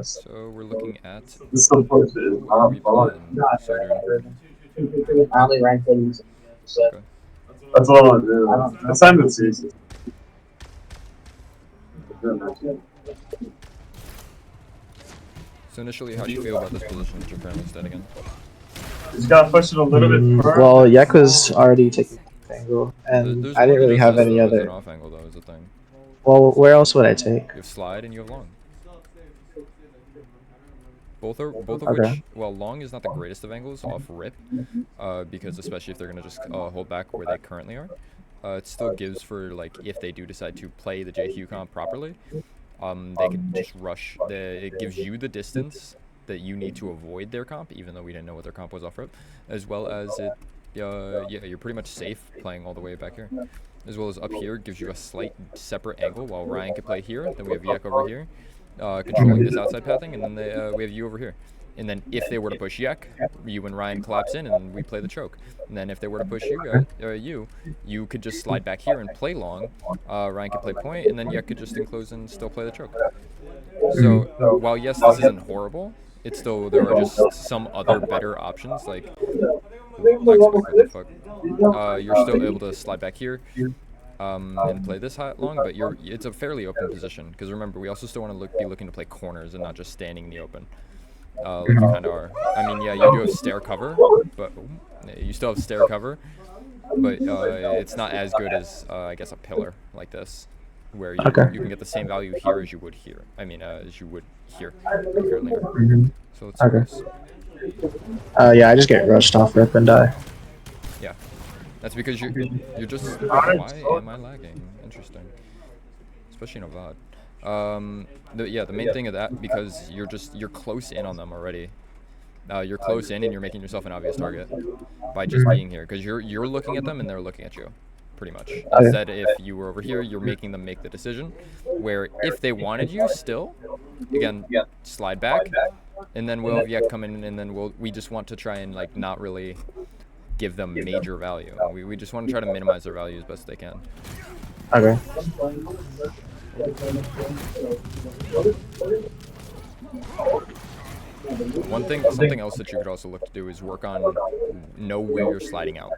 So we're looking at who are we playing? Sojourn. I only rank things. Okay. That's what I want to do. That's time to see. So initially, how do you feel about this position that you're currently standing in? Just gotta push it a little bit further. Well, Yek was already taking angle, and There's I more didn't than really just have this any though. As an other. off angle though is the thing. Well, where else would I take? You have slide and you have long. Both of Okay. which, well, long is not the greatest of angles off rip, because especially if they're gonna just hold back where they currently are, it still gives for like if they do decide to play the JQ comp properly, they can just rush. It gives you the distance that you need to avoid their comp, even though we didn't know what their comp was off rip, as well as it, yeah, you're pretty much safe playing all the way back here. As well as up here gives you a slight separate angle while Ryan can play here. Then we have Yek over here, controlling this outside pathing, and then we have you over here. And then if they were to push Yek, you and Ryan collapse in, and then we play the choke. And then if they were to push you could just slide back here and play long. Ryan could play point, and then Yek could just enclose and still play the choke. So while yes, this isn't horrible, it's still there are just some other better options like. What the fuck? You're still able to slide back here and play this high long, but it's a fairly open position because remember we also still want to be looking to play corners and not just standing in the open. Like you kind of are. I mean, yeah, you do have stair cover, but you still have stair cover, but it's not as good as I guess a pillar like this, where you can get the same value here as you would here. I mean, as you would here currently. So let's see this. Yeah, I just get rushed off rip and die. Yeah, that's because you're just. Why am I lagging? Interesting, especially in a VOD. The main thing of that because you're close in on them already. You're close in and you're making yourself an obvious target by just being here because you're looking at them and they're looking at you, pretty much. Instead, if you were over here, you're making them make the decision. Where if they wanted you still, again, slide back. And then we'll have Yek come in, and then we just want to try and like not really give them major value. We just want to try to minimize their value as best they can. Okay. Something else that you could also look to do is work on know where you're sliding out.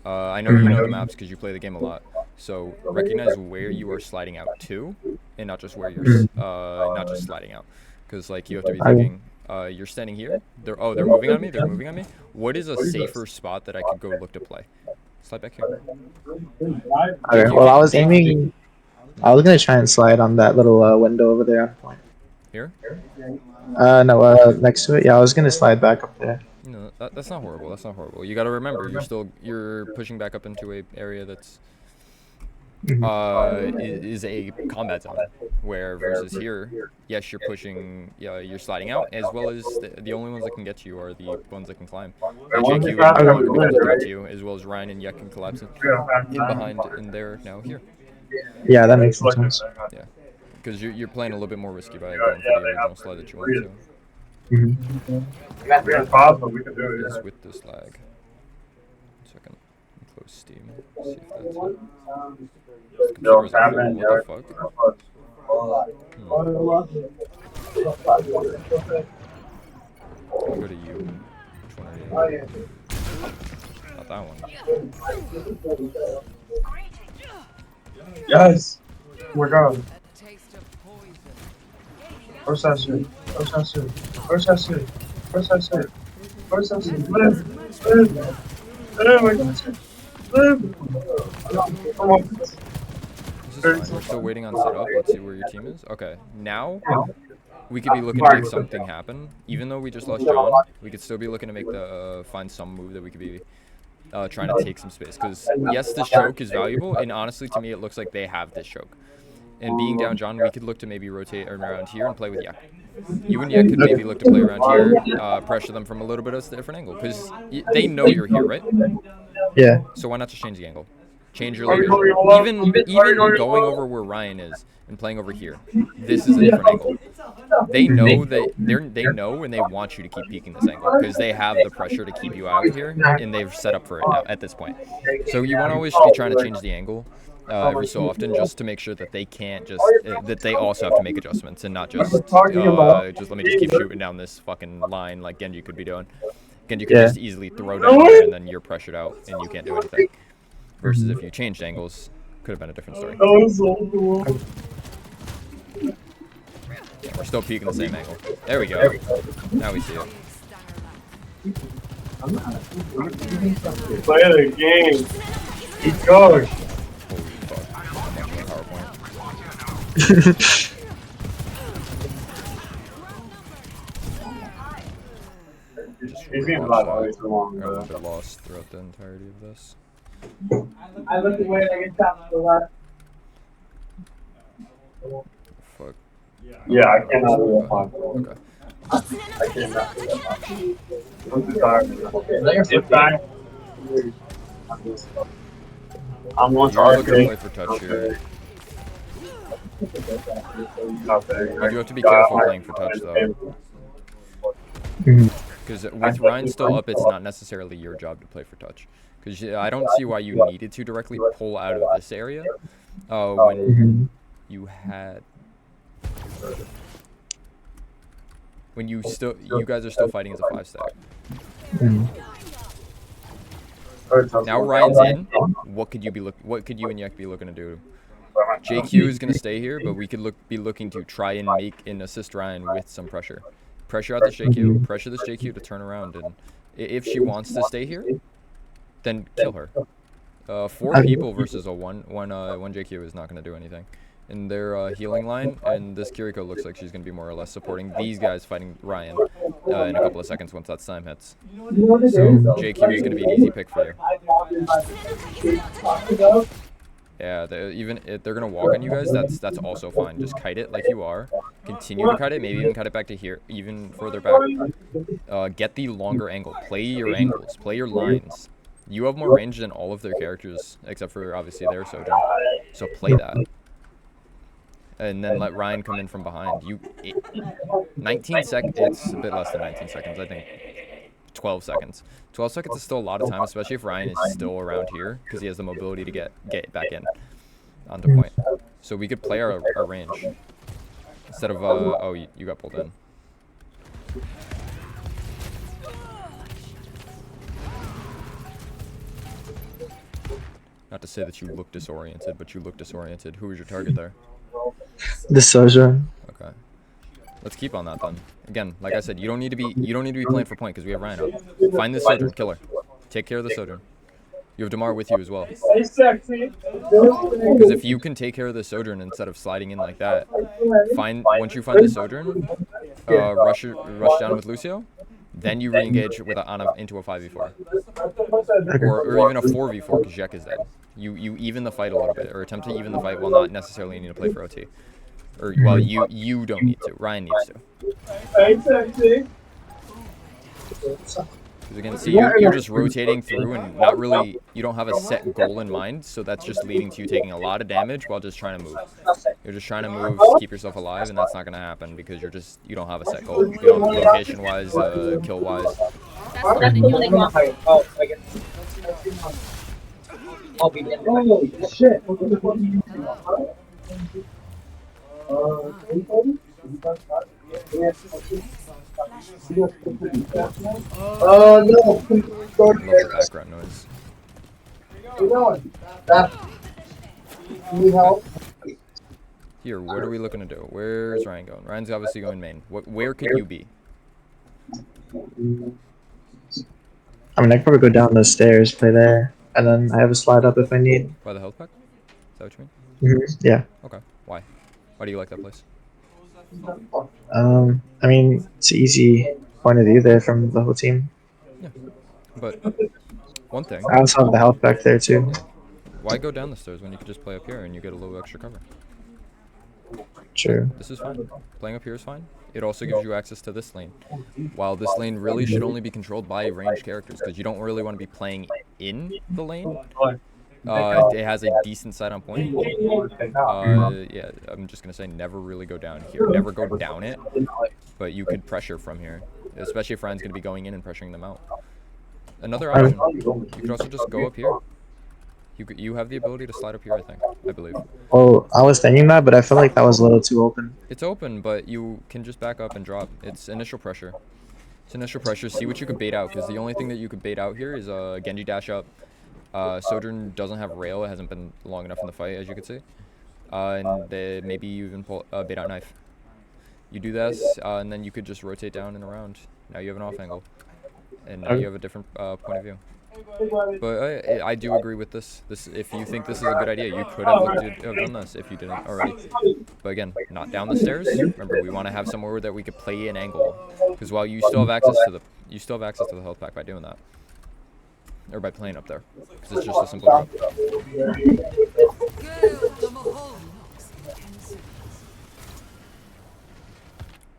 I know you know the maps because you play the game a lot. So recognize where you are sliding out to, and not just where you're not just sliding out. Because like you have to be thinking, you're standing here. They're moving on me. They're moving on me. What is a safer spot that I could go look to play? Slide back here. Okay. Well, I was aiming. I was gonna try and slide on that little window over there on point. Here? No, next to it. Yeah, I was gonna slide back up there. No, that's not horrible. That's not horrible. You got to remember, you're pushing back up into a area that's is a combat zone. Where versus here, yes, you're pushing, you're sliding out, as well as the only ones that can get you are the ones that can climb. JQ no longer becomes a threat to you, as well as Ryan and Yek can collapse in behind, and they're now here. Yeah, that makes sense. Yeah, because you're playing a little bit more risky by going for the original slide that you want to. Is with this lag. 1 second. Close Steam. See if that's it. The computer is like, what the fuck? I'll go to you. Which one are you? Not that one. Yes. We're going. First that shit. First that shit. First that shit. First that shit. First that shit. Come on. This is fine. We're still waiting on setup. Let's see where your team is. Okay. Now, we could be looking to make something happen. Even though we just lost John, we could still be looking to make find some move that we could be trying to take some space. Because, yes, this choke is valuable. And honestly, to me, it looks like they have this choke. And being down John, we could look to maybe rotate around here and play with Yek. You and Yek could maybe look to play around here, pressure them from a little bit of a different angle. Because they know you're here, right? Yeah. So why not just change the angle? Change your location. Even going over where Ryan is and playing over here, this is a different angle. They know they know and they want you to keep peeking this angle because they have the pressure to keep you out of here and they've set up for it now at this point. So you want to always be trying to change the angle every so often, just to make sure that they can't just that they also have to make adjustments and not just let me just keep shooting down this fucking line like Genji could be doing. Genji could just easily throw down here and then you're pressured out and you can't do anything. Versus if you changed angles, could have been a different story. Yeah, we're still peeking the same angle. There we go. Now we see it. Play the game. Keep going. Holy fuck. I'm watching the PowerPoint. Just He's being watched blocked way that. too long, I'm a bro. little bit lost throughout the entirety of this. I look away and I get tapped to the left. Fuck. Yeah, I cannot do that. Okay. I cannot do that. I'm too tired. It's time. I'm on You're looking to target. play for touch here. Okay. You do have to be careful playing for touch though. Because with Ryan still up, it's not necessarily your job to play for touch. Because I don't see why you needed to directly pull out of this area when you had... When you guys are still fighting as a 5-stack. Now Ryan's in. What could you and Yek be looking to do? JQ is gonna stay here, but we could be looking to try and make and assist Ryan with some pressure. Pressure out this JQ. Pressure this JQ to turn around, and if she wants to stay here, then kill her. 4 people versus a one JQ is not gonna do anything. In their healing line, and this Kiriko looks like she's going to be more or less supporting these guys fighting Ryan in a couple of seconds once that time hits. So JQ is going to be an easy pick for you. Yeah, even if they're going to walk on you guys, that's also fine. Just kite it like you are. Continue to kite it, maybe even cut it back to here, even further back. Get the longer angle. Play your angles. Play your lines. You have more range than all of their characters, except for obviously their Sojourn. So play that. And then let Ryan come in from behind. 19 seconds, it's a bit less than 19 seconds, I think 12 seconds. 12 seconds is still a lot of time, especially if Ryan is still around here, because he has the mobility to get back in onto point. So we could play our range. Instead of, oh, you got pulled in. Not to say that you look disoriented, but you look disoriented. Who was your target there? The Sojourn. Okay. Let's keep on that then. Again, like I said, you don't need to be playing for point because we have Ryan up. Find this Sojourn, kill her. Take care of the Sojourn. You have Damar with you as well. Because if you can take care of the Sojourn instead of sliding in like that, once you find the Sojourn, rush down with Lucio, then you re-engage with into a 5v4. Or even a 4v4 because Jack is dead. You even the fight a little bit, or attempt to even the fight while not necessarily needing to play for OT. Or, well, you don't need to. Ryan needs to. Because again, see, you're just rotating through and not really, you don't have a set goal in mind, so that's just leading to you taking a lot of damage while just trying to move. You're just trying to move to keep yourself alive, and that's not going to happen because you don't have a set goal. You don't have location-wise, kill-wise. Holy shit. Oh no! I love the background noise. Need help? Here, what are we looking to do? Where's Ryan going? Ryan's obviously going main. Where could you be? I mean, I could probably go down those stairs, play there, and then I have a slide up if I need. By the health pack? Is that what you mean? Yeah. Okay. Why? Why do you like that place? I mean, it's an easy point of view there from the whole team. Yeah. But one thing. I also have the health back there too. Yeah. Why go down the stairs when you could just play up here and you get a little extra cover? True. This is fine. Playing up here is fine. It also gives you access to this lane. While this lane really should only be controlled by ranged characters because you don't really want to be playing in the lane. It has a decent side on point. Yeah, I'm just going to say never really go down here. Never go down it, but you could pressure from here, especially if Ryan's going to be going in and pressuring them out. Another option, you could also just go up here. You have the ability to slide up here, I believe. Oh, I was thinking that, but I feel like that was a little too open. It's open, but you can just back up and drop. It's initial pressure. It's initial pressure. See what you could bait out, because the only thing that you could bait out here is Genji dash up. Sojourn doesn't have rail. It hasn't been long enough in the fight, as you can see. And maybe you even pull bait out knife. You do this, and then you could just rotate down and around. Now you have an off angle, and now you have a different point of view. But I do agree with this. If you think this is a good idea, you could have looked to have done this if you didn't already. But again, not down the stairs. Remember, we want to have somewhere that we could play an angle, because while you still have access to the health pack by doing that, or by playing up there, because it's just a simple drop.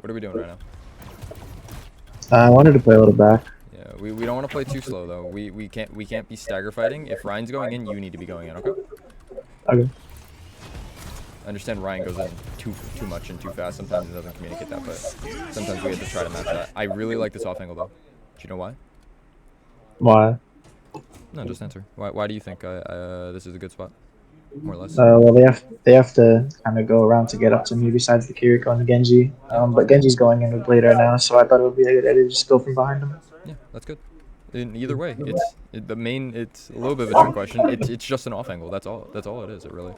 What are we doing right now? I wanted to play a little back. Yeah, we don't want to play too slow though. We can't be stagger fighting. If Ryan's going in, you need to be going in. Okay. Okay. I understand Ryan goes in too much and too fast. Sometimes he doesn't communicate that, but sometimes we have to try to match that. I really like this off angle though. Do you know why? Why? No, just answer. Why do you think this is a good spot? More or less. Well, they have to kind of go around to get up to me besides the Kiriko and the Genji. But Genji's going in with Blade right now, so I thought it would be a good idea to just go from behind him. Yeah, that's good. In either way, it's a little bit of a trick question. It's just an off angle. That's all it is. It really.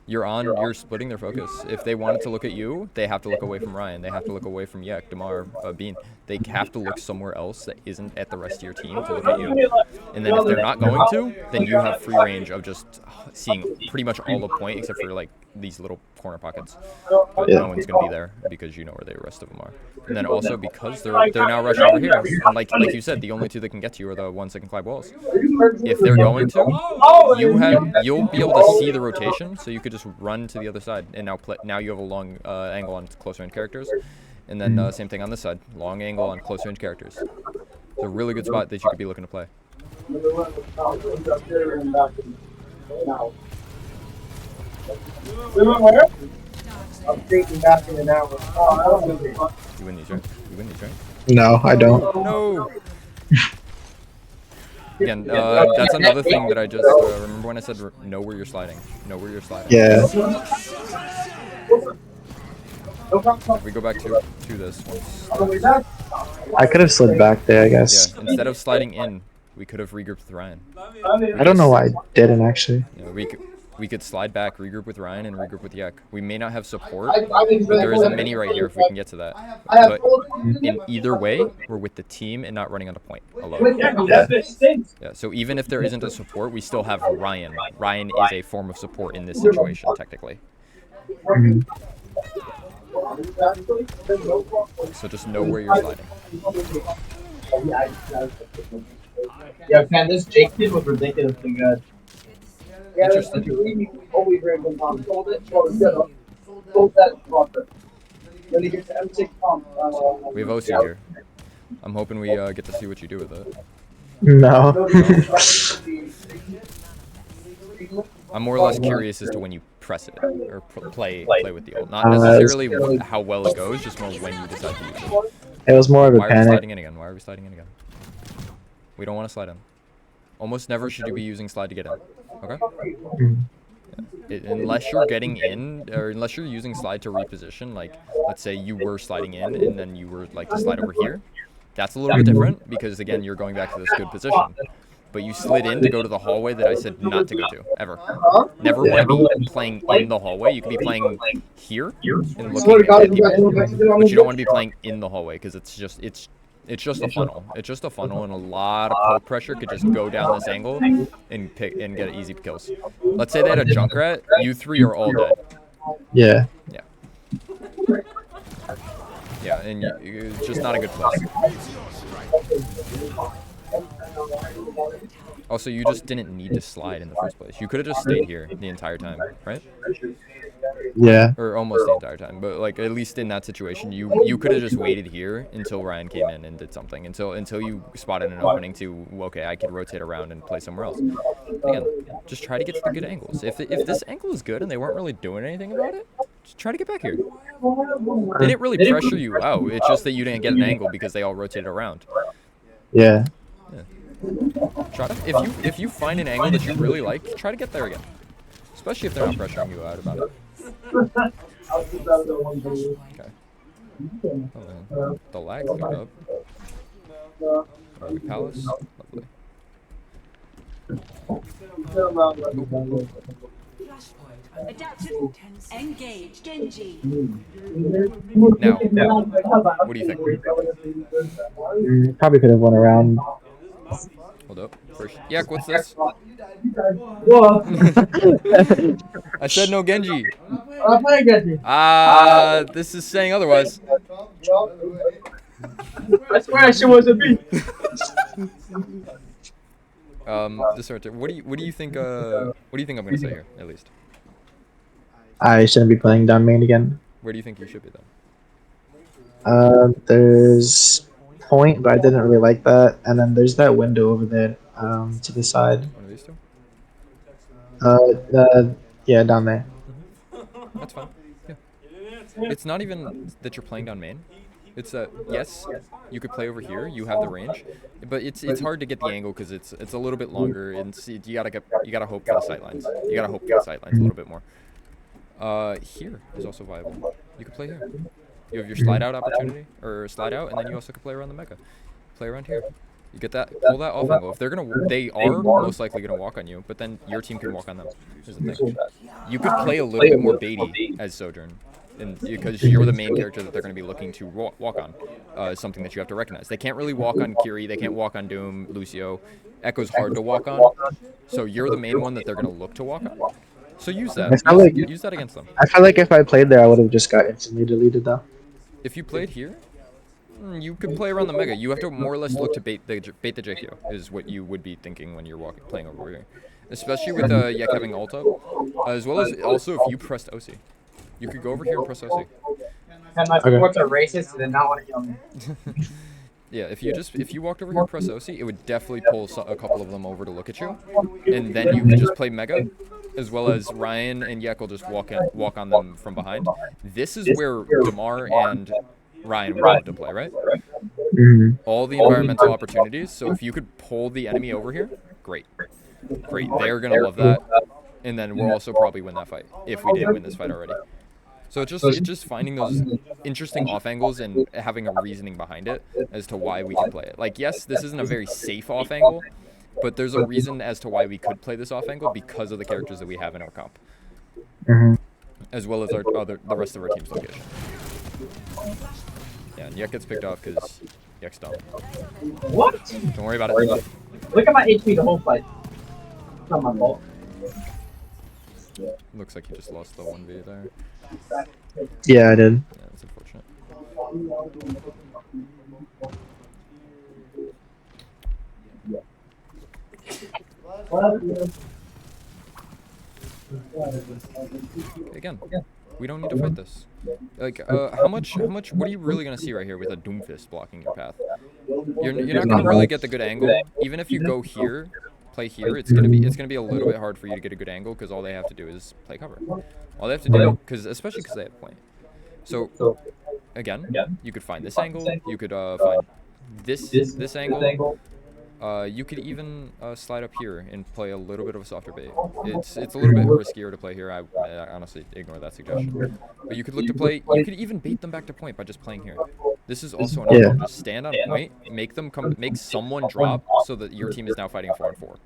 You're splitting their focus. If they wanted to look at you, they have to look away from Ryan. They have to look away from Yek, Damar, Bean. They have to look somewhere else that isn't at the rest of your team to look at you. And then if they're not going to, then you have free range of just seeing pretty much all the point except for like these little corner pockets. But no one's gonna be there because you know where the rest of them are. And then also because they're now rushing over here, and like you said, the only two that can get to you are the ones that can climb walls. If they're going to, you'll be able to see the rotation, so you could just run to the other side. And now you have a long angle on close range characters, and then same thing on this side, long angle on close range characters. It's a really good spot that you could be looking to play. I'm thinking back in an hour. You win these, right? You win these, right? No, I don't. No. Again, that's another thing that I just remember when I said know where you're sliding. Know where you're sliding. Yeah. We go back to this once. I could have slid back there, I guess. Yeah. Instead of sliding in, we could have regrouped with Ryan. I don't know why I didn't actually. Yeah, we could slide back, regroup with Ryan, and regroup with Yek. We may not have support, but there is a mini right here if we can get to that. But in either way, we're with the team and not running on the point alone. Yeah, so even if there isn't a support, we still have Ryan. Ryan is a form of support in this situation, technically. So just know where you're sliding. Yeah, man, this Jake kid was ridiculously good. Interesting. We have OC here. I'm hoping we get to see what you do with it. No. I'm more or less curious as to when you press it or play with the ult. Not necessarily how well it goes, just more when you decide to use it. It was more of a Why are we panic. sliding in again? Why are we sliding in again? We don't want to slide in. Almost never should you be using slide to get in. Okay? Unless you're getting in, or unless you're using slide to reposition, like, let's say you were sliding in and then you were like to slide over here. That's a little bit different because, again, you're going back to this good position. But you slid in to go to the hallway that I said not to go to, ever. Never want to be playing in the hallway. You could be playing here and looking at people, but you don't want to be playing in the hallway because it's just a funnel. It's just a funnel, and a lot of poke pressure could just go down this angle and get easy kills. Let's say they had a Junkrat, you three are all dead. Yeah. Yeah. Yeah, and it's just not a good place. Also, you just didn't need to slide in the first place. You could have just stayed here the entire time, right? Yeah. Or almost the entire time, but like at least in that situation, you could have just waited here until Ryan came in and did something, until you spotted an opening to, okay, I could rotate around and play somewhere else. Again, just try to get to the good angles. If this angle is good and they weren't really doing anything about it, just try to get back here. They didn't really pressure you out. It's just that you didn't get an angle because they all rotated around. Yeah. Yeah. Try to if you find an angle that you really like, try to get there again. Especially if they're not pressuring you out about it. Okay. Oh, man. The lag cleared up. Early palace. Lovely. Engage Genji. Now, what do you think? Probably could have won around. Hold up. First, Yak, what's this? Whoa. I said no Genji. I'm playing Genji. This is saying otherwise. I swear she wasn't me. This right there. What do you think? What do you think I'm gonna say here? At least. I shouldn't be playing down main again. Where do you think you should be then? There's point, but I didn't really like that. And then there's that window over there to the side. One of these two. Yeah, down there. That's fine. Yeah. It's not even that you're playing down main. It's that yes, you could play over here. You have the range, but it's hard to get the angle because it's a little bit longer, and see, you gotta hope for the sightlines. You gotta hope for the sightlines a little bit more. Here is also viable. You could play here. You have your slide out opportunity, or slide out, and then you also could play around the mega. Play around here. You get that, pull that off angle. If they're they are most likely gonna walk on you, but then your team can walk on them. Is the thing. You could play a little bit more baity as Sojourn, and because you're the main character that they're gonna be looking to walk on. Something that you have to recognize. They can't really walk on Kiri. They can't walk on Doom, Lucio. Echo's hard to walk on, so you're the main one that they're gonna look to walk on. So use that. Use that against them. I feel like if I played there, I would have just got instantly deleted though. If you played here, you could play around the mega. You have to more or less look to bait the JQ is what you would be thinking when you're playing over here. Especially with Yek having ult up, as well as also if you pressed OC. You could go over here and press OC. And my sports are racist and they not want to kill me. Yeah, if you walked over here and press OC, it would definitely pull a couple of them over to look at you, and then you could just play mega, as well as Ryan and Yek will just walk on them from behind. This is where Damar and Ryan would love to play, right? All the environmental opportunities. So if you could pull the enemy over here, great. They're gonna love that, and then we'll also probably win that fight if we didn't win this fight already. So it's just finding those interesting off angles and having a reasoning behind it as to why we can play it. Like, yes, this isn't a very safe off angle, but there's a reason as to why we could play this off angle because of the characters that we have in our comp, as well as the rest of our team's location. Yeah, and Yek gets picked off because Yek's dumb. What? Don't worry about it. Look at my HP the whole fight. It's not my fault. Looks like you just lost the 1v there. Yeah, I did. Yeah, that's unfortunate. Again, we don't need to fight this. Like, how much, what are you really gonna see right here with a Doomfist blocking your path? You're not gonna really get the good angle. Even if you go here, play here, it's gonna be a little bit hard for you to get a good angle because all they have to do is play cover. All they have to do, especially because they have point. So, again, you could find this angle. You could find this angle. You could even slide up here and play a little bit of a softer bait. It's a little bit riskier to play here. I honestly ignore that suggestion. But you could look to play. You could even bait them back to point by just playing here. This is also an option. Just stand on point, make someone drop so that your team is now fighting 4-on-4.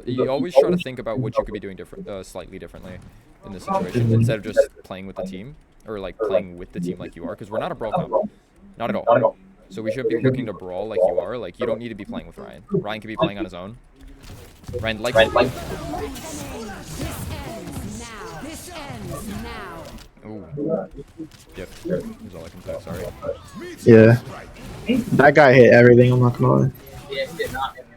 You always try to think about what you could be doing slightly differently in this situation instead of just playing with the team or like playing with the team like you are, because we're not a brawl comp, not at all. So we should be looking to brawl like you are. Like, you don't need to be playing with Ryan. Ryan could be playing on his own. Ryan likes to. This ends now. Ooh. Yep. Is all I can say. Sorry. Yeah. That guy hit everything, I'm not gonna lie. Yeah, he did not hit me.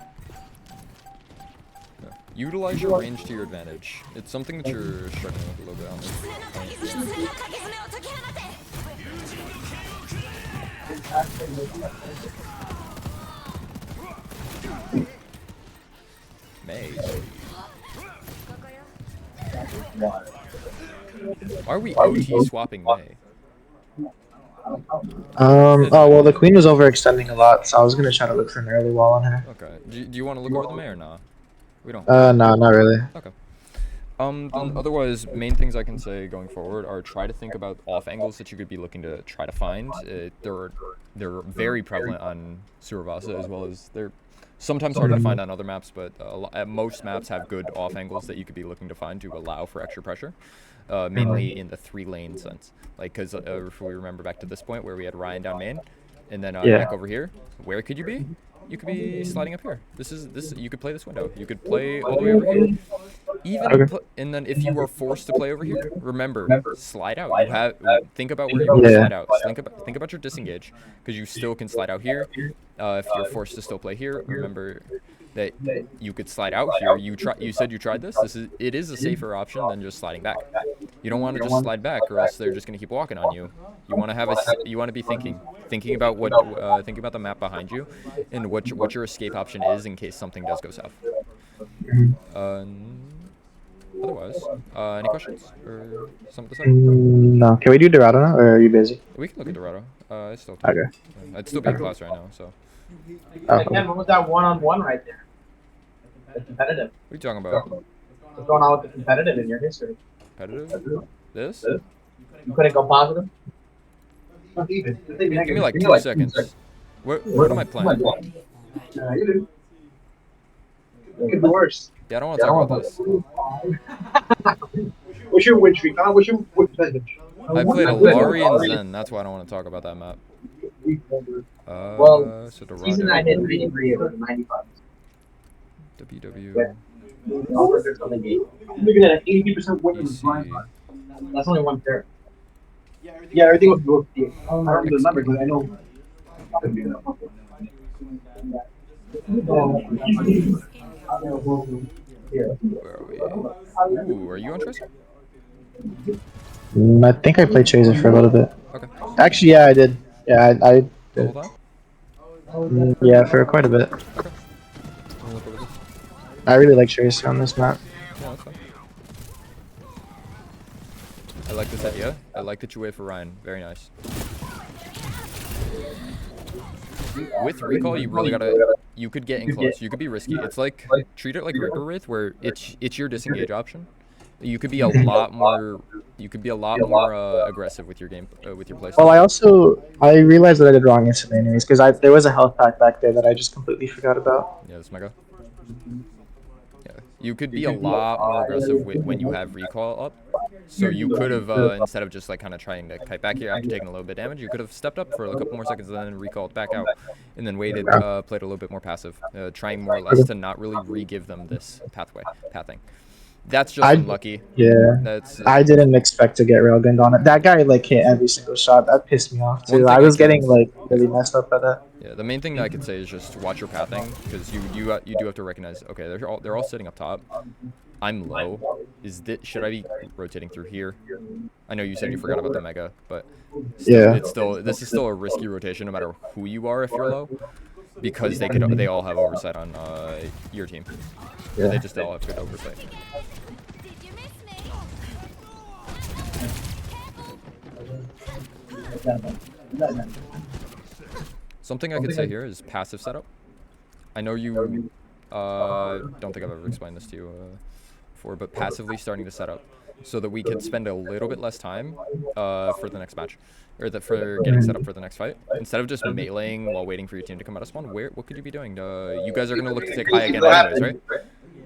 Utilize your range to your advantage. It's something that you're struggling with a little bit on this. May. Why are we OT swapping May? Oh well, the queen was overextending a lot, so I was gonna try to look for an early wall on her. Okay. Do you want to look over the May or nah? We don't. No, not really. Okay. Then otherwise, main things I can say going forward are try to think about off angles that you could be looking to try to find. They're very prevalent on Suravasa, as well as they're sometimes harder to find on other maps, but at most maps have good off angles that you could be looking to find to allow for extra pressure. Mainly in the 3-lane sense, like because if we remember back to this point where we had Ryan down main, and then back over here, where could you be? You could be sliding up here. This you could play this window. You could play all the way over here. And then if you are forced to play over here, remember, slide out. Think about where you want to slide out. Think about your disengage, because you still can slide out here. If you're forced to still play here, remember that you could slide out here. You said you tried this. It is a safer option than just sliding back. You don't want to just slide back, or else they're just going to keep walking on you. You want to be thinking about thinking about the map behind you, and what your escape option is in case something does go south. Otherwise, any questions or something to say? No. Can we do Dorado now, or are you busy? We can look at Dorado. It's still Okay. I'd still be in class right now, so. Again, what was that one-on-one right there? The competitive. What are you talking about? What's going on with the competitive in your history? Competitive? This? You couldn't go positive? Give me like 2 seconds. What am I playing? You do. Look at the worst. Yeah, I don't want to talk about this. What's your win streak? What's your win percentage? I played a Lari and Zen. That's why I don't want to talk about that map. Well, So Dorado. season I did 93 or 95. WW. Looking at an 80% win rate. That's only one pair. Yeah, everything was good. I don't remember the numbers, but I know. Where are we? Ooh, are you on Tracer? I think I played Chaser for a little bit. Okay. Actually, yeah, I did. Yeah, I The did. whole time? Yeah, for quite a bit. Okay. I'll look over this. I really like Tracer on this map. Yeah, that's fine. I like this idea. I like that you wait for Ryan. Very nice. With recall, you really gotta. You could get in close. You could be risky. It's like treat it like Reaper Wraith, where it's your disengage option. You could be a lot more. You could be a lot more aggressive with your game, with your playstyle. Well, I realized that I did wrong instantly, anyways, because there was a health pack back there that I just completely forgot about. Yeah, this mega. Yeah, you could be a lot more aggressive when you have recall up. So you could have instead of just like kind of trying to kite back here after taking a little bit of damage, you could have stepped up for a couple more seconds and then recalled back out, and then waited, played a little bit more passive, trying more or less to not really re-give them this pathing. That's just unlucky. Yeah. I didn't expect to get railgunned on it. That guy like hit every single shot. That pissed me off too. I was getting like really messed up by that. Yeah, the main thing that I could say is just watch your pathing, because you do have to recognize. Okay, they're all sitting up top. I'm low. Should I be rotating through here? I know you said you forgot about the mega, but still, this is still a risky rotation no matter who you are if you're low, because they all have oversight on your team. Yeah. They just all have good oversight. Something I could say here is passive setup. I know you don't think I've ever explained this to you before, but passively starting to set up so that we could spend a little bit less time for the next match, or for getting set up for the next fight. Instead of just meleeing while waiting for your team to come out of spawn, what could you be doing? You guys are going to look to take high again anyways, right?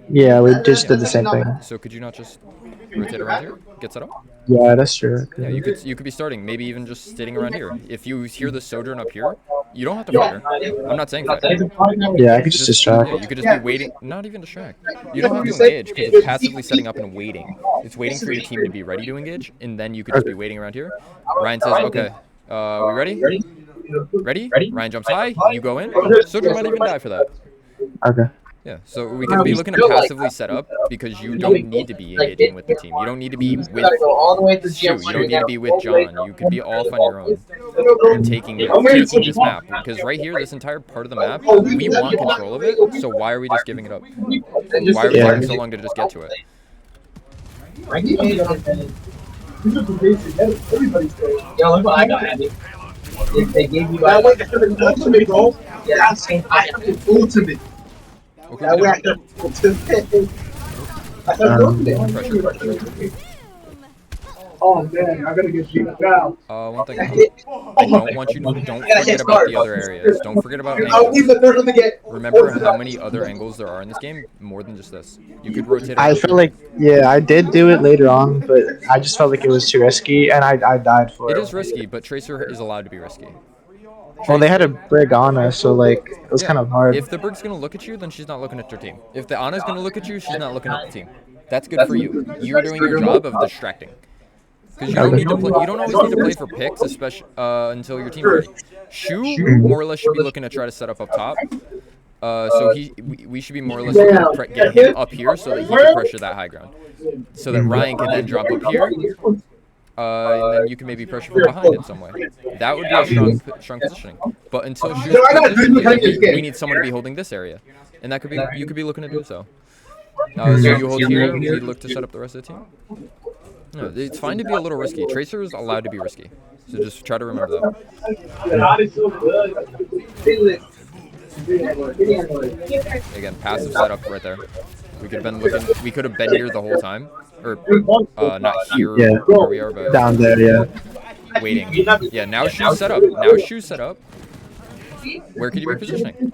Yeah, we just did the same thing. So could you not just rotate around here, get set up? Yeah, that's true. Yeah, you could be starting, maybe even just sitting around here. If you hear the Sojourn up here, you don't have to fight her. I'm not saying fight her. Yeah, I could just distract. Yeah, you could just be waiting, not even distract. You don't have to engage, because it's passively setting up and waiting. It's waiting for your team to be ready to engage, and then you could just be waiting around here. Ryan says, okay, we ready? Ready? Ryan jumps high, you go in. Sojourn might even die for that. Okay. Yeah, so we can be looking to passively set up, because you don't need to be engaging with the team. You don't need to be with Shu. You don't need to be with John. You could be off on your own and taking this map. Because right here, this entire part of the map, we want control of it, so why are we just giving it up? Why are we taking so long to just get to it? Yo, look what I got, Andy. They gave you that way. That's the ultimate, bro. Yeah, that's I have the ultimate. What could That we way do? I have the ultimate. I have the Pressure, ultimate. pressure. Oh man, I gotta get you now. One thing. I don't want you to. Don't forget about the other areas. Don't forget about I'll leave angles. the first one to get. Remember how many other angles there are in this game? More than just this. You could rotate I around feel here. like, yeah, I did do it later on, but I just felt like it was too risky, and I died for It it. is risky, but Tracer is allowed to be risky. Well, they had a brig on us, so like it was kind of hard. If the Brig's gonna look at you, then she's not looking at your team. If the Ana's gonna look at you, she's not looking at the team. That's good for you. You're doing your job of distracting. Because you don't need to play. You don't always need to play for picks, especially until your team's ready. Shu more or less should be looking to try to set up top. So we should be more or less looking to get him up here so that he can pressure that high ground, so that Ryan can then drop up here, and then you can maybe pressure from behind in some way. That would be a strong positioning. But until Shu's positioned here, we need someone to be holding this area, and that could be you could be looking to do so. So you hold here. We look to set up the rest of the team. No, it's fine to be a little risky. Tracer is allowed to be risky, so just try to remember that. Again, passive setup right there. We could have been looking. We could have been here the whole time, or not here Yeah. where we are, but Down there, yeah. waiting. Yeah, now Shu's set up. Now Shu's set up. Where could you be positioning?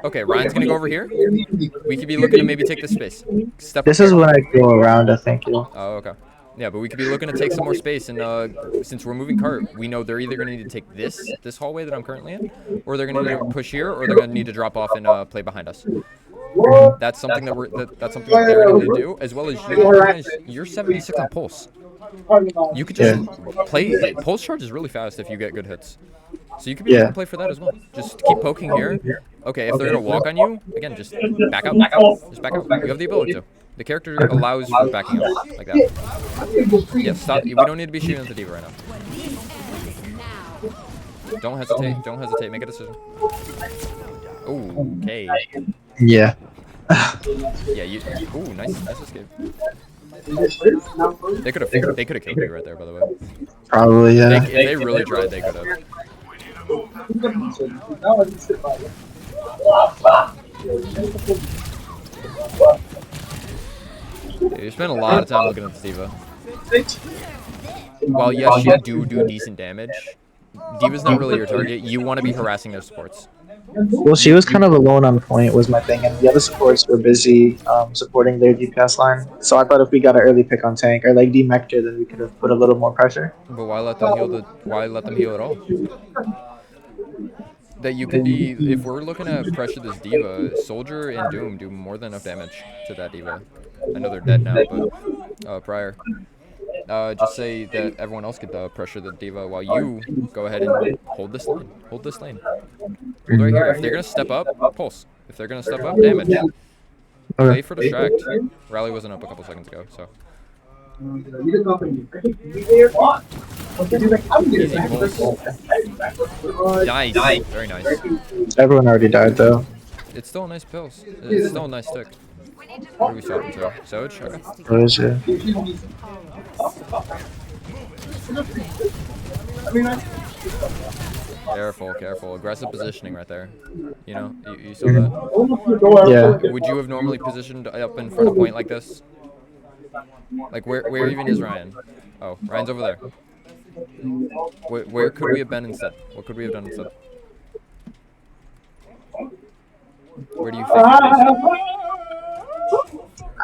Okay, Ryan's gonna go over here. We could be looking to maybe take this space. Step. This is when I go around, I think. Yeah. Oh, okay. Yeah, but we could be looking to take some more space, and since we're moving cart, we know they're either going to need to take this hallway that I'm currently in, or they're going to need to push here, or they're going to need to drop off and play behind us. That's something that's something that they're going to need to do, as well as you guys. You're 76 on pulse. You could just play. Pulse charge is really fast if you get good hits, so you could be able to play for that as well. Just keep poking here. Okay, if they're going to walk on you, again, just back out. Just back out. You have the ability to. The character allows for backing up like that. Yeah, stop. We don't need to be shooting at the diva right now. Don't hesitate. Don't hesitate. Make a decision. Ooh, okay. Yeah. Yeah, you. Ooh, nice escape. They could have killed you right there, by the way. Probably, yeah. If they really tried, they could have. Yeah, you spend a lot of time looking at the diva. While yes, you do decent damage, diva's not really your target. You want to be harassing their supports. Well, she was kind of alone on point, was my thing, and the other supports were busy supporting their DPS line. So I thought if we got an early pick on tank or like demeched her, then we could have put a little more pressure. But why let them heal why let them heal at all? That you could be, if we're looking at pressure this diva, Soldier and Doom do more than enough damage to that diva. I know they're dead now, but prior. Just say that everyone else could pressure the diva while you go ahead and hold this lane. Hold this lane. Hold right here. If they're gonna step up, pulse. If they're gonna step up, damage. Play for distract. Rally wasn't up a couple seconds ago, so. Easy pulse. Nice. Very nice. Everyone already died though. It's still a nice pulse. It's still a nice stick. What are we swapping to? Soj? Okay. What is it? Careful, careful. Aggressive positioning right there. You know, you saw that. Yeah. Would you have normally positioned up in front of point like this? Like where even is Ryan? Oh, Ryan's over there. Where could we have been instead? What could we have done instead? Where do you think it is?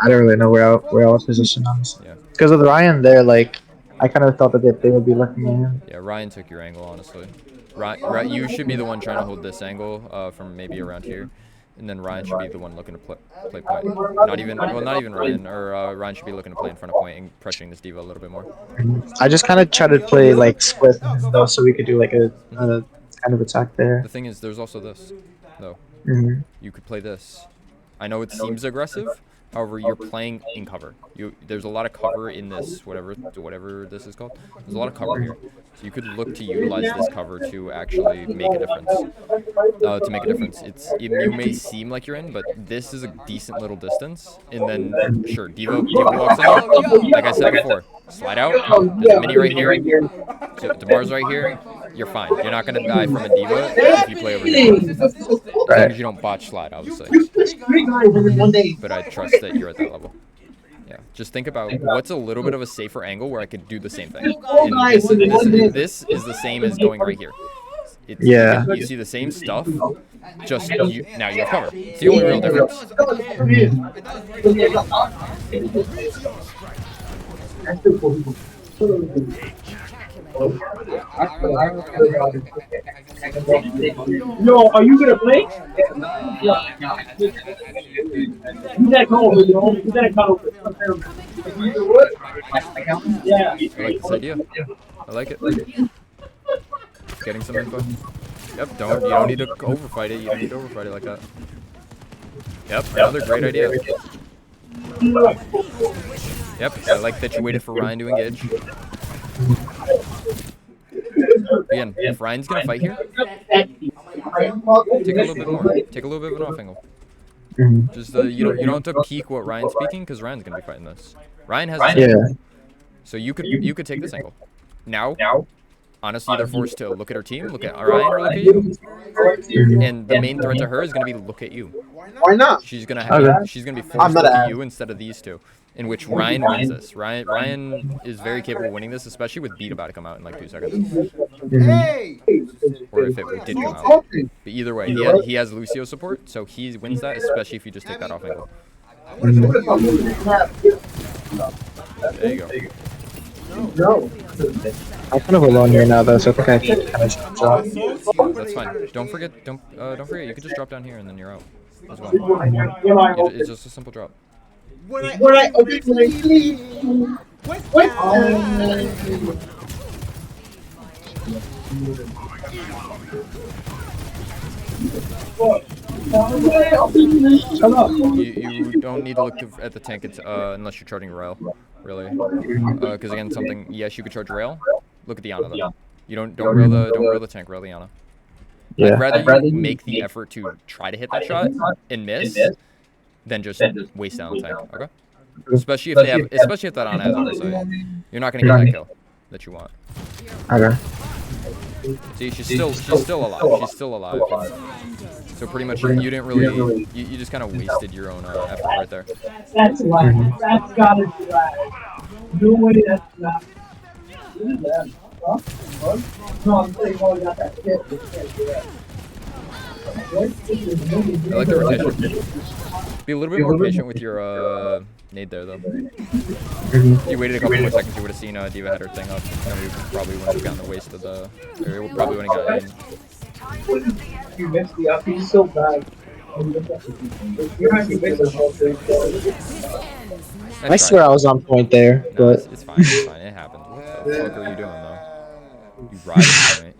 I don't really know where I was positioned on this. Yeah. Because with Ryan there, like, I kind of thought that they would be looking at him. Yeah, Ryan took your angle, honestly. Ryan, you should be the one trying to hold this angle from maybe around here. And then Ryan should be the one looking to play point. Not even Ryan, or Ryan should be looking to play in front of point and pressuring this diva a little bit more. I just kind of tried to play, like, split though, so we could do, like, a kind of attack there. The thing is, there's also this, though. Mm-hmm. You could play this. I know it seems aggressive. However, you're playing in cover. There's a lot of cover in this, whatever this is called. There's a lot of cover here. So you could look to utilize this cover to actually make a difference. You may seem like you're in, but this is a decent little distance. And then, sure, Diva walks in. Like I said before, slide out. There's a mini right here. So the bar's right here. you're fine. You're not gonna die from a diva if you play over here. As long as you don't botch slide, obviously. But I trust that you're at that level. Yeah, just think about what's a little bit of a safer angle where I could do the same thing. And this is the same as going right here. You see the same stuff, just now you have cover. It's the only real difference. Yo, are you gonna play? You gotta go over, yo. You gotta cut over. Yeah. I like this idea. I like it. Getting some info. Yep, you don't need to overfight it. You don't need to overfight it like that. Yep, another great idea. Yep, I like that you waited for Ryan to engage. Again, if Ryan's gonna fight here, take a little bit more. Take a little bit of an off angle. Just you don't have to peek what Ryan's speaking because Ryan's gonna be fighting this. Ryan has this angle. So you could take this angle. Now, honestly, they're forced to look at her team, look at Ryan, or look at you. And the main threat to her is gonna be look at you. Why not? She's gonna be forced to look at you instead of these two. In which Ryan wins this. Ryan is very capable of winning this, especially with beat about to come out in like 2 seconds. Or if it did come out. But either way, he has Lucio support, so he wins that, especially if you just take that off angle. There you go. I'm kind of alone here now, though, so I think I can kind of drop. That's fine. Don't forget. You could just drop down here and then you're out as well. It's just a simple drop. When I sleep. You don't need to look at the tank unless you're charging rail, really. Because again, yes, you could charge rail. Look at the Ana though. You don't rail the tank, rail the Ana. Yeah. I'd rather you make the effort to try to hit that shot and miss than just waste down the tank. Okay. Especially if that Ana has oversight, you're not gonna get that kill that you want. Okay. See, she's still alive. She's still alive. So pretty much, you didn't really, you just kind of wasted your own effort right there. That's right. That's gotta be right. No way that's not. No, I'm saying, oh, you got that shit. I like the rotation. Be a little bit more patient with your nade there, though. If you waited a couple more seconds, you would have seen Diva had her thing up, and we probably wouldn't have gotten the waste of the. Or we probably wouldn't have gotten in. You missed the up. He's so bad. You're not even missing the whole thing. I swear I was on point there, No, but it's fine. It's fine. It happened. What the fuck are you doing, though? You riding, right?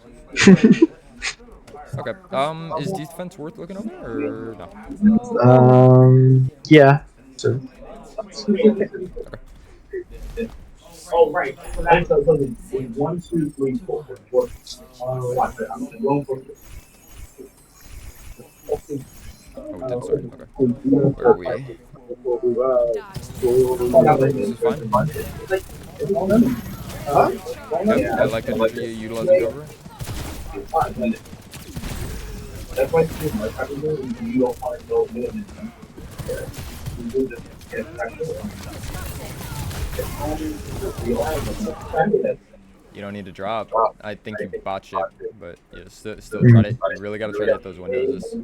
Okay. Is defense worth looking over or no? Yeah. So. Okay. Oh, right. That's a 1, 2, 3, 4, 4. Watch it. I'm going for it. Oh, we did start. Okay. Where are we? This is fine. I like that you're utilizing cover. That's why you don't find no limit. You don't need to drop. I think you botched it, but yeah, still try to. You really got to try to hit those windows.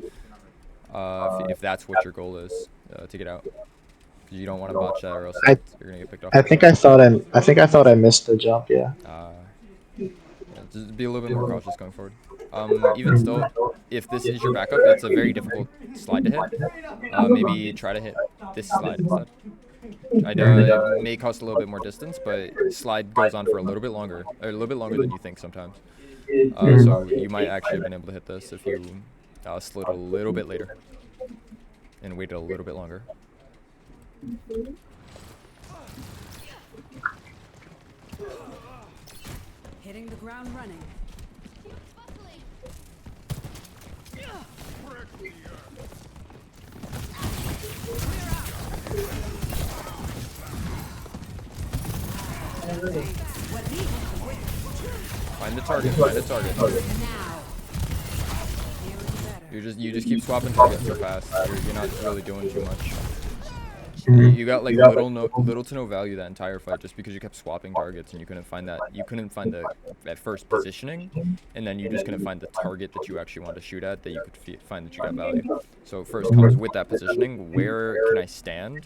If that's what your goal is, to get out, because you don't want to botch that, or else you're gonna get picked off. I think I thought I missed the jump. Yeah. Yeah, just be a little bit more cautious going forward. Even still, if this is your backup, it's a very difficult slide to hit. Maybe try to hit this slide instead. It may cost a little bit more distance, but slide goes on for a little bit longer than you think sometimes. So you might actually have been able to hit this if you slid a little bit later and waited a little bit longer. Hitting the ground running. Find the target. Find the target. Now. You just keep swapping targets so fast. You're not really doing too much. You got like little to no value that entire fight just because you kept swapping targets and you couldn't find the at first positioning, and then you just couldn't find the target that you actually wanted to shoot at that you could find that you got value. So first comes with that positioning. Where can I stand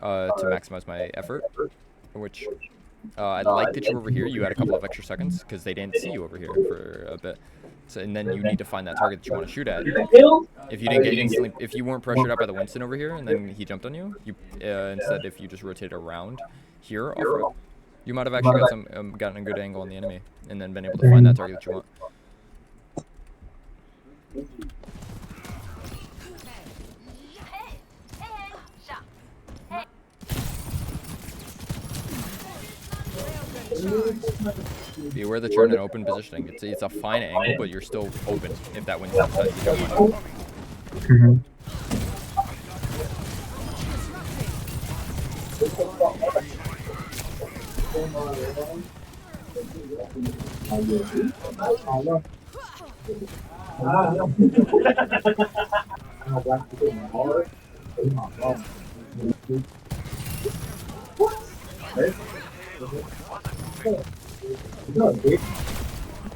to maximize my effort? Which I like that you're over here. You had a couple of extra seconds because they didn't see you over here for a bit. So, and then you need to find that target that you want to shoot at. If you didn't get instantly, if you weren't pressured up by the Winston over here, and then he jumped on you, instead if you just rotated around here off rip, you might have actually got gotten a good angle on the enemy, and then been able to find that target that you want. Beware that you're in an open positioning. It's a fine angle, but you're still open if that Winston decides to jump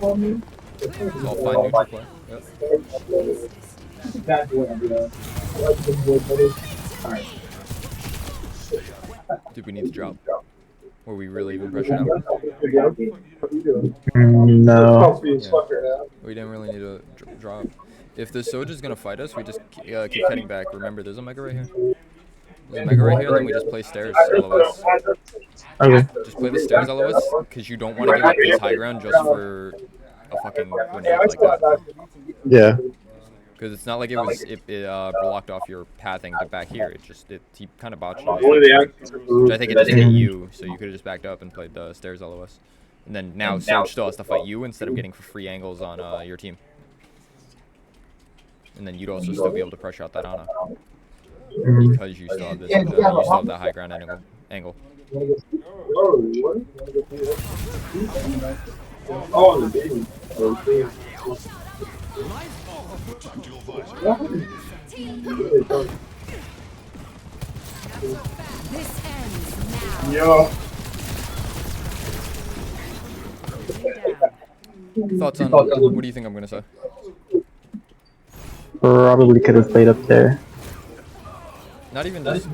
on you. It's all fine neutral play. Yep. Did we need to drop? Were we really even pressured out? No. Yeah. We didn't really need to drop. If the Sojourn's gonna fight us, we just keep heading back. Remember, there's a Mega right here. There's a Mega right here, and then we just play stairs LOS. Okay. Just play the stairs LOS, because you don't want to give up this high ground just for a fucking grenade like that. Yeah. Because it's not like it blocked off your pathing to back here. He kind of botched it. Which I think it just hit you, so you could have just backed up and played the stairs LOS. And then now Soj still has to fight you instead of getting free angles on your team. And then you'd also still be able to pressure out that Ana. Because you still have this, you still have that high ground angle. This ends now. Yo. Thoughts on what do you think I'm gonna say? Probably could have played up there. Not even just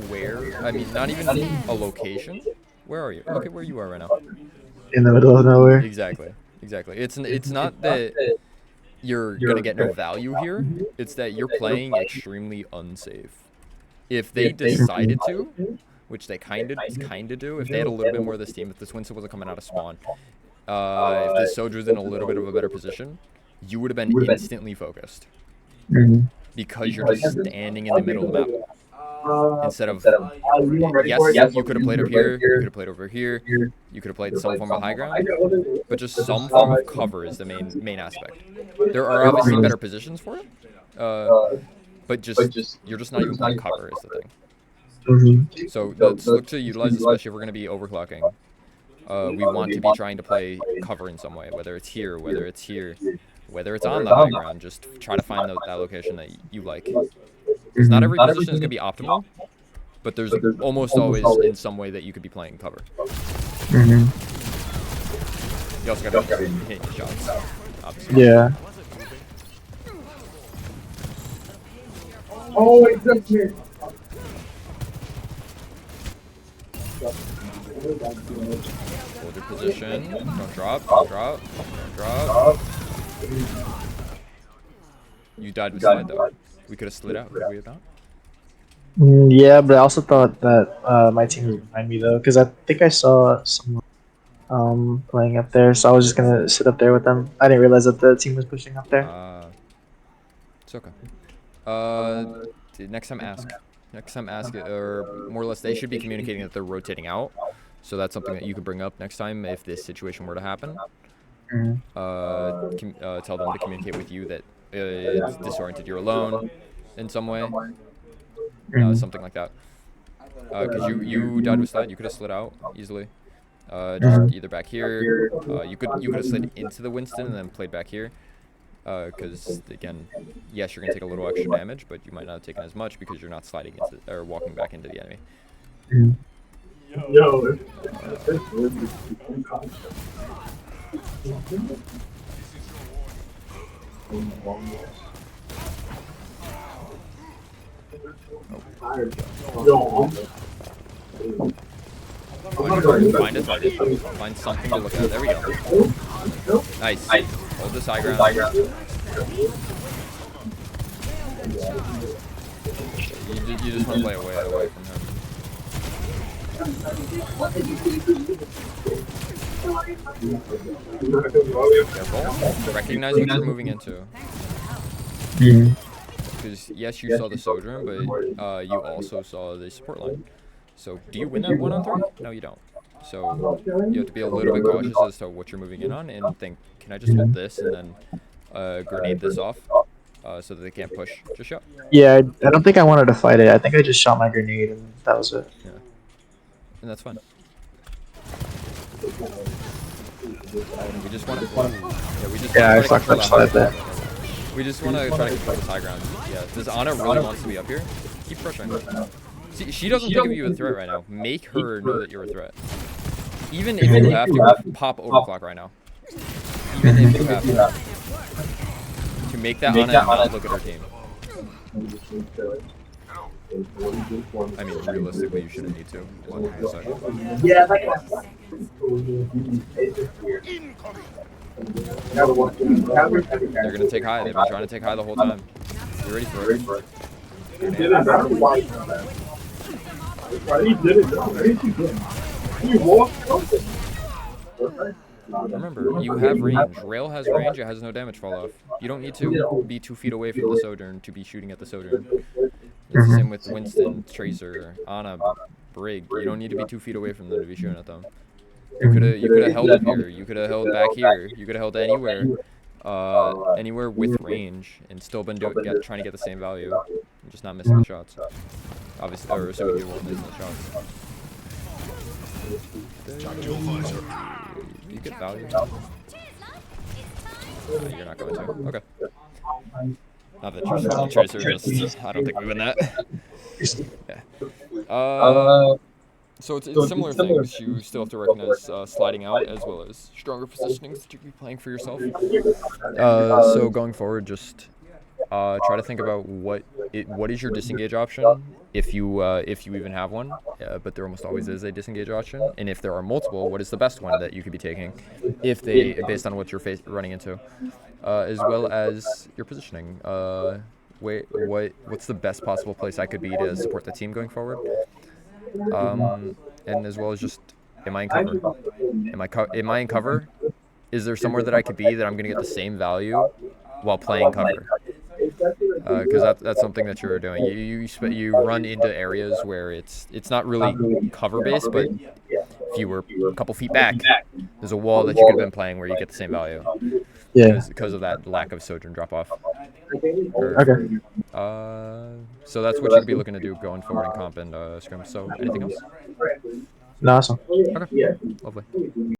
where. I mean, not even a location. Where are you? Look at where you are right now. In the middle of nowhere. Exactly. It's not that you're gonna get no value here. It's that you're playing extremely unsafe. If they decided to, which they kind of do, if they had a little bit more of this team, if this Winston wasn't coming out of spawn, if this Soldier's in a little bit of a better position, you would have been instantly focused. Because you're just standing in the middle of the map. Instead of, yes, you could have played up here, you could have played over here, you could have played some form of high ground, but just some form of cover is the main aspect. There are obviously better positions for it, but you're just not even playing cover is the thing. So let's look to utilize, especially if we're going to be overclocking. We want to be trying to play cover in some way, whether it's here, whether it's here, whether it's on the high ground. Just try to find that location that you like. Because not every position is going to be optimal, but there's almost always in some way that you could be playing cover. You also got to hit your shots, obviously. Yeah. Oh, it's just me. Hold your position. Don't drop. Don't drop. Don't drop. You died with slide though. We could have slid out. Could we have not? Yeah, but I also thought that my team was behind me though, because I think I saw someone playing up there, so I was just gonna sit up there with them. I didn't realize that the team was pushing up there. It's okay. Next time ask. Next time ask it, or more or less they should be communicating that they're rotating out. So that's something that you could bring up next time if this situation were to happen. Tell them to communicate with you that it's disoriented, you're alone in some way. Something like that. Because you died with slide, you could have slid out easily. Just either back here. You could have slid into the Winston and then played back here. Because again, yes, you're gonna take a little extra damage, but you might not have taken as much because you're not sliding into or walking back into the enemy. Yo. Find a target. Find something to look at. There we go. Nice. Hold this high ground. You just want to play away from him. Careful. Recognize what you're moving into. Because yes, you saw the Sojourn, but you also saw the support line. So do you win that 1-on-3? No, you don't. So you have to be a little bit cautious as to what you're moving in on and think, can I just hold this and then grenade this off so that they can't push? Just shot. Yeah, I don't think I wanted to fight it. I think I just shot my grenade and that was it. Yeah. And that's fine. We just want to. Yeah, we just. Yeah, I want to fucked control up the high side there. ground. We just want to try to control this high ground. Yeah. Does Ana really wants to be up here? Keep pressuring. See, she doesn't think of you a threat right now. Make her know that you're a threat. Even if you have to pop overclock right now. Even if you have to make that Ana not look at her team. I mean, realistically, you shouldn't need to. Yeah, They're gonna take high. They've been trying to take high the whole time. You ready for it? He did it. He walked up. Remember, you have range. Rail has range. It has no damage fall off. You don't need to be 2 feet away from the Sojourn to be shooting at the Sojourn. It's the same with Winston, Tracer, Ana, Brig. You don't need to be 2 feet away from them to be shooting at them. You could have held up here. You could have held back here. You could have held anywhere, anywhere with range, and still been trying to get the same value. You're just not missing the shots. Obviously, or assuming you won't miss the shots. Do you get value? You're not going to. Okay. Not that you're switching Tracer, just I don't think we win that. Yeah. So it's similar things. You still have to recognize sliding out as well as stronger positionings that you can be playing for yourself. So going forward, just try to think about what is your disengage option if you even have one. But there almost always is a disengage option, and if there are multiple, what is the best one that you could be taking, based on what you're running into, as well as your positioning. What's the best possible place I could be to support the team going forward? And as well as just, am I in cover? Am I in cover? Is there somewhere that I could be that I'm going to get the same value while playing cover? Because that's something that you're doing. You run into areas where it's not really cover based, but if you were a couple feet back, there's a wall that you could have been playing where you get the same value. Yeah. Because of that lack of Sojourn drop off. Okay. So that's what you'd be looking to do going forward in comp and scrim. So anything else? No, awesome. Okay. Lovely.